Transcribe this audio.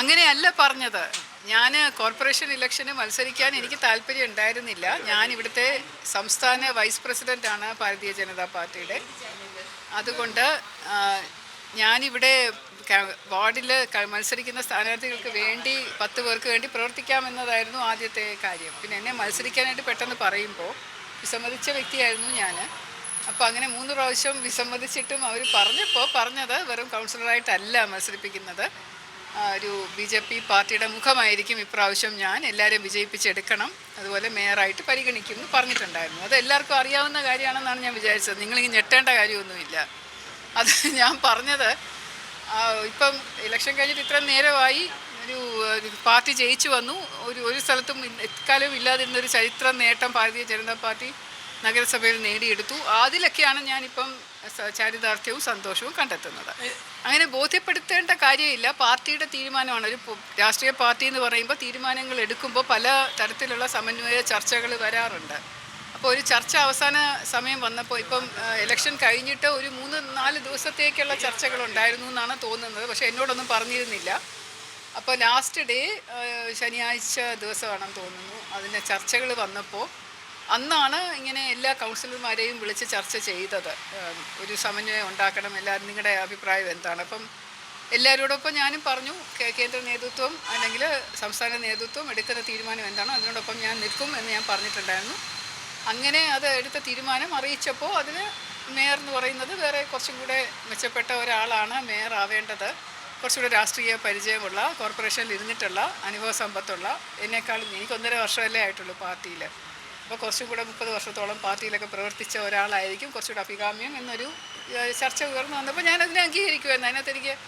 അങ്ങനെയല്ല പറഞ്ഞത്. ഞാൻ കോർപ്പറേഷൻ ഇലക്ഷന് മത്സരിക്കാൻ എനിക്ക് താല്പര്യം ഉണ്ടായിരുന്നില്ല. ഞാൻ ഇവിടുത്തെ സംസ്ഥാന വൈസ് പ്രസിഡൻ്റാണ് ഭാരതീയ ജനതാ പാർട്ടിയുടെ. അതുകൊണ്ട് ഞാനിവിടെ വാർഡിൽ മത്സരിക്കുന്ന സ്ഥാനാർത്ഥികൾക്ക് വേണ്ടി 10 പേർക്ക് വേണ്ടി പ്രവർത്തിക്കാമെന്നതായിരുന്നു ആദ്യത്തെ കാര്യം. പിന്നെ എന്നെ മത്സരിക്കാനായിട്ട് പെട്ടെന്ന് പറയുമ്പോൾ വിസമ്മതിച്ച വ്യക്തിയായിരുന്നു ഞാൻ. അപ്പോൾ അങ്ങനെ 3 പ്രാവശ്യം വിസമ്മതിച്ചിട്ടും അവർ പറഞ്ഞത് വെറും കൗൺസിലറായിട്ടല്ല മത്സരിപ്പിക്കുന്നത്, ഒരു BJP പാർട്ടിയുടെ മുഖമായിരിക്കും ഇപ്രാവശ്യം, ഞാൻ എല്ലാവരെയും വിജയിപ്പിച്ചെടുക്കണം, അതുപോലെ മേയറായിട്ട് പരിഗണിക്കുമെന്ന് പറഞ്ഞിട്ടുണ്ടായിരുന്നു. അത് എല്ലാവർക്കും അറിയാവുന്ന കാര്യമാണെന്നാണ് ഞാൻ വിചാരിച്ചത്. നിങ്ങളിങ്ങനെ ഞെട്ടേണ്ട കാര്യമൊന്നുമില്ല. അത് ഞാൻ പറഞ്ഞത് ഇപ്പം ഇലക്ഷൻ കഴിഞ്ഞിട്ട് ഇത്ര നേരമായി, ഒരു പാർട്ടി ജയിച്ചു വന്നു. ഒരു സ്ഥലത്തും എക്കാലവും ഇല്ലാതിരുന്നൊരു ചരിത്ര നേട്ടം ഭാരതീയ ജനതാ പാർട്ടി നഗരസഭയിൽ നേടിയെടുത്തു. അതിലൊക്കെയാണ് ഞാനിപ്പം ചാരിതാർത്ഥ്യവും സന്തോഷവും കണ്ടെത്തുന്നത്. അങ്ങനെ ബോധ്യപ്പെടുത്തേണ്ട കാര്യമില്ല, പാർട്ടിയുടെ തീരുമാനമാണ്. ഒരു രാഷ്ട്രീയ പാർട്ടി എന്ന് പറയുമ്പോൾ തീരുമാനങ്ങൾ എടുക്കുമ്പോൾ പല തരത്തിലുള്ള സമന്വയ ചർച്ചകൾ വരാറുണ്ട്. അപ്പോൾ ഒരു ചർച്ച അവസാന സമയം വന്നപ്പോൾ, ഇപ്പം ഇലക്ഷൻ കഴിഞ്ഞിട്ട് ഒരു 3-4 ദിവസത്തേക്കുള്ള ചർച്ചകളുണ്ടായിരുന്നു എന്നാണ് തോന്നുന്നത്. പക്ഷേ എന്നോടൊന്നും പറഞ്ഞിരുന്നില്ല. അപ്പോൾ ലാസ്റ്റ് ഡേ ശനിയാഴ്ച ദിവസമാണെന്ന് തോന്നുന്നു, അതിൻ്റെ ചർച്ചകൾ വന്നപ്പോൾ അന്നാണ് ഇങ്ങനെ എല്ലാ കൗൺസിലർമാരെയും വിളിച്ച് ചർച്ച ചെയ്തത്. ഒരു സമന്വയം ഉണ്ടാക്കണം, എല്ലാവരും നിങ്ങളുടെ അഭിപ്രായം എന്താണ്. അപ്പം എല്ലാവരോടൊപ്പം ഞാനും പറഞ്ഞു, കേന്ദ്ര നേതൃത്വം അല്ലെങ്കിൽ സംസ്ഥാന നേതൃത്വം എടുക്കുന്ന തീരുമാനം എന്താണോ അതിനോടൊപ്പം ഞാൻ നിൽക്കും എന്ന് ഞാൻ പറഞ്ഞിട്ടുണ്ടായിരുന്നു. അങ്ങനെ അത് എടുത്ത തീരുമാനം അറിയിച്ചപ്പോൾ അതിന് മേയർ എന്ന് പറയുന്നത് വേറെ കുറച്ചും കൂടെ മെച്ചപ്പെട്ട ഒരാളാണ് മേയർ ആവേണ്ടത്. കുറച്ചുകൂടെ രാഷ്ട്രീയ പരിചയമുള്ള, കോർപ്പറേഷനിൽ ഇരുന്നിട്ടുള്ള, അനുഭവ സമ്പത്തുള്ള, എന്നെക്കാളും എനിക്ക് 1.5 വർഷമല്ലേ ആയിട്ടുള്ളൂ പാർട്ടിയിൽ. അപ്പോൾ കുറച്ചും കൂടെ 30 വർഷത്തോളം പാർട്ടിയിലൊക്കെ പ്രവർത്തിച്ച ഒരാളായിരിക്കും കുറച്ചുകൂടെ അഭികാമ്യം എന്നൊരു ചർച്ച ഉയർന്നു വന്നപ്പോൾ ഞാനതിനെ അംഗീകരിക്കുമായിരുന്നു. അതിനകത്ത് എനിക്ക്